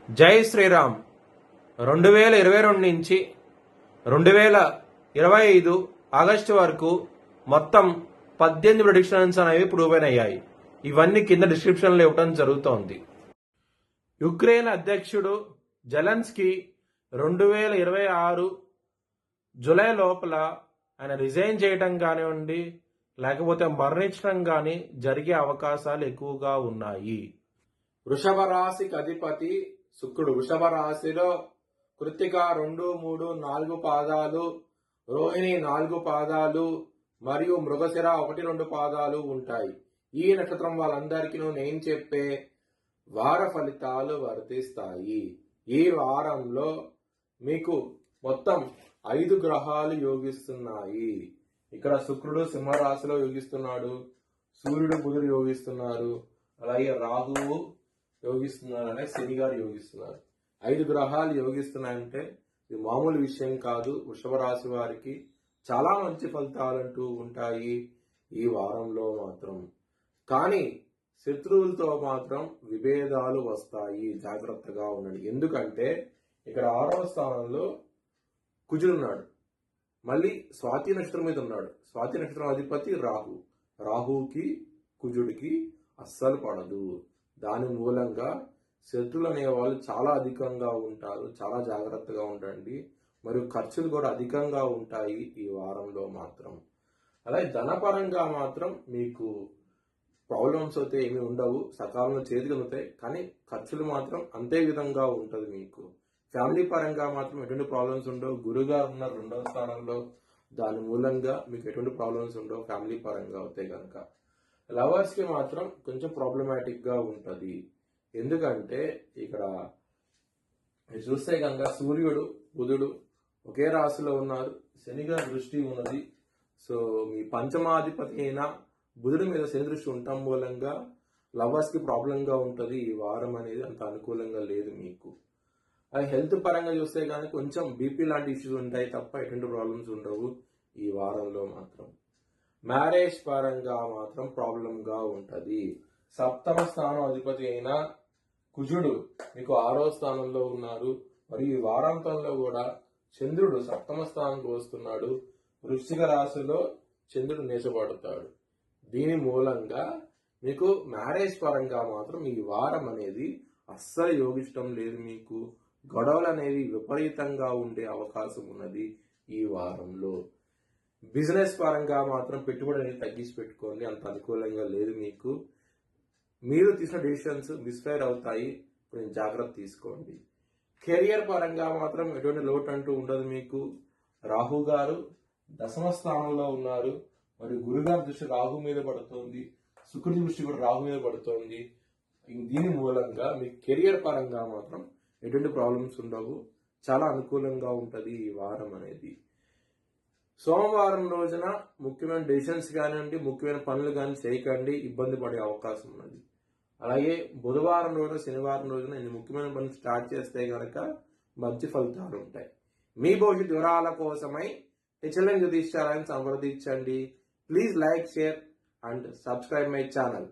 జై శ్రీరామ్. 2022 నుంచి 2025 ఆగస్టు వరకు మొత్తం 18 ప్రెడిక్షన్స్ అనేవి ప్రూవ్ అయ్యాయి. ఇవన్నీ కింద డిస్క్రిప్షన్లో ఇవ్వడం జరుగుతోంది. యుక్రెయిన్ అధ్యక్షుడు జెలెన్స్కీ 2026 జూలై లోపల ఆయన రిజైన్ చేయడం కానివ్వండి, లేకపోతే మరణించడం కానీ జరిగే అవకాశాలు ఎక్కువగా ఉన్నాయి. వృషభ రాశికి అధిపతి శుక్రుడు. వృషభ రాశిలో కృత్తిక 2, 3, 4 పాదాలు, రోహిణి 4 పాదాలు మరియు మృగశిర 1, 2 పాదాలు ఉంటాయి. ఈ నక్షత్రం వాళ్ళందరికీ నేను చెప్పే వార ఫలితాలు వర్తిస్తాయి. ఈ వారంలో మీకు మొత్తం 5 గ్రహాలు యోగిస్తున్నాయి. ఇక్కడ శుక్రుడు సింహరాశిలో యోగిస్తున్నాడు, సూర్యుడు బుధుడు యోగిస్తున్నారు, అలాగే రాహువు యోగిస్తున్నారు, అలాగే శని గారు యోగిస్తున్నారు. 5 గ్రహాలు యోగిస్తున్నాయంటే ఇది మామూలు విషయం కాదు. వృషభ రాశి వారికి చాలా మంచి ఫలితాలంటూ ఉంటాయి ఈ వారంలో మాత్రం. కానీ శత్రువులతో మాత్రం విభేదాలు వస్తాయి, జాగ్రత్తగా ఉండండి. ఎందుకంటే ఇక్కడ 6వ స్థానంలో కుజుడున్నాడు, మళ్ళీ స్వాతి నక్షత్రం మీద ఉన్నాడు. స్వాతి నక్షత్రం అధిపతి రాహు. రాహుకి కుజుడికి అస్సలు పడదు. దాని మూలంగా శత్రువులు అనేవాళ్ళు చాలా అధికంగా ఉంటారు. చాలా జాగ్రత్తగా ఉండండి. మరియు ఖర్చులు కూడా అధికంగా ఉంటాయి ఈ వారంలో మాత్రం. అలాగే ధనపరంగా మాత్రం మీకు ప్రాబ్లమ్స్ అయితే ఏమి ఉండవు, సకాలంలో చేతికి అందుతాయి. కానీ ఖర్చులు మాత్రం అంతే విధంగా ఉంటుంది మీకు. ఫ్యామిలీ పరంగా మాత్రం ఎటువంటి ప్రాబ్లమ్స్ ఉండవు. గురుగారు ఉన్నారు 2వ స్థానంలో, దాని మూలంగా మీకు ఎటువంటి ప్రాబ్లమ్స్ ఉండవు ఫ్యామిలీ పరంగా అవుతాయి కనుక. లవర్స్ కి మాత్రం కొంచెం ప్రాబ్లమాటిక్ గా ఉంటది. ఎందుకంటే ఇక్కడ చూస్తే కనుక సూర్యుడు బుధుడు ఒకే రాశిలో ఉన్నారు, శనిగా దృష్టి ఉన్నది. సో మీ పంచమాధిపతి అయిన బుధుడి మీద శని దృష్టి ఉండటం మూలంగా లవర్స్ కి ప్రాబ్లం గా ఉంటది. ఈ వారం అనేది అంత అనుకూలంగా లేదు మీకు. అది హెల్త్ పరంగా చూస్తే కానీ కొంచెం బీపీ లాంటి ఇష్యూస్ ఉంటాయి తప్ప ఎటువంటి ప్రాబ్లమ్స్ ఉండవు ఈ వారంలో మాత్రం. మ్యారేజ్ పరంగా మాత్రం ప్రాబ్లంగా ఉంటది. 7వ స్థానం అధిపతి అయిన కుజుడు మీకు 6వ స్థానంలో ఉన్నారు. మరియు ఈ వారాంతంలో కూడా చంద్రుడు 7వ స్థానానికి వస్తున్నాడు. వృశ్చిక రాశిలో చంద్రుడు నీచబడతాడు. దీని మూలంగా మీకు మ్యారేజ్ పరంగా మాత్రం ఈ వారం అనేది అస్సలు యోగిష్టం లేదు మీకు. గొడవలు అనేవి విపరీతంగా ఉండే అవకాశం ఉన్నది ఈ వారంలో. బిజినెస్ పరంగా మాత్రం పెట్టుబడి అనేది తగ్గించి పెట్టుకోండి, అంత అనుకూలంగా లేదు మీకు. మీరు తీసిన డిసిషన్స్ మిస్ఫైర్ అవుతాయి, కొంచెం జాగ్రత్త తీసుకోండి. కెరియర్ పరంగా మాత్రం ఎటువంటి లోటు అంటూ ఉండదు మీకు. రాహు గారు 10వ స్థానంలో ఉన్నారు, మరియు గురుగారి దృష్టి రాహు మీద పడుతోంది, శుక్రుడి దృష్టి కూడా రాహు మీద పడుతోంది. దీని మూలంగా మీ కెరియర్ పరంగా మాత్రం ఎటువంటి ప్రాబ్లమ్స్ ఉండవు, చాలా అనుకూలంగా ఉంటది ఈ వారం అనేది. సోమవారం రోజున ముఖ్యమైన డెసిషన్స్ కానివ్వండి, ముఖ్యమైన పనులు కానీ చేయకండి, ఇబ్బంది పడే అవకాశం ఉన్నది. అలాగే బుధవారం రోజున శనివారం రోజున ఈ ముఖ్యమైన పనులు స్టార్ట్ చేస్తే కనుక మంచి ఫలితాలు ఉంటాయి. మీ భవిష్యత్ వివరాల కోసమై హెచ్ఎల్ఎన్ జ్యోతిష్యాలను సంప్రదించండి. Please like, share and subscribe my channel.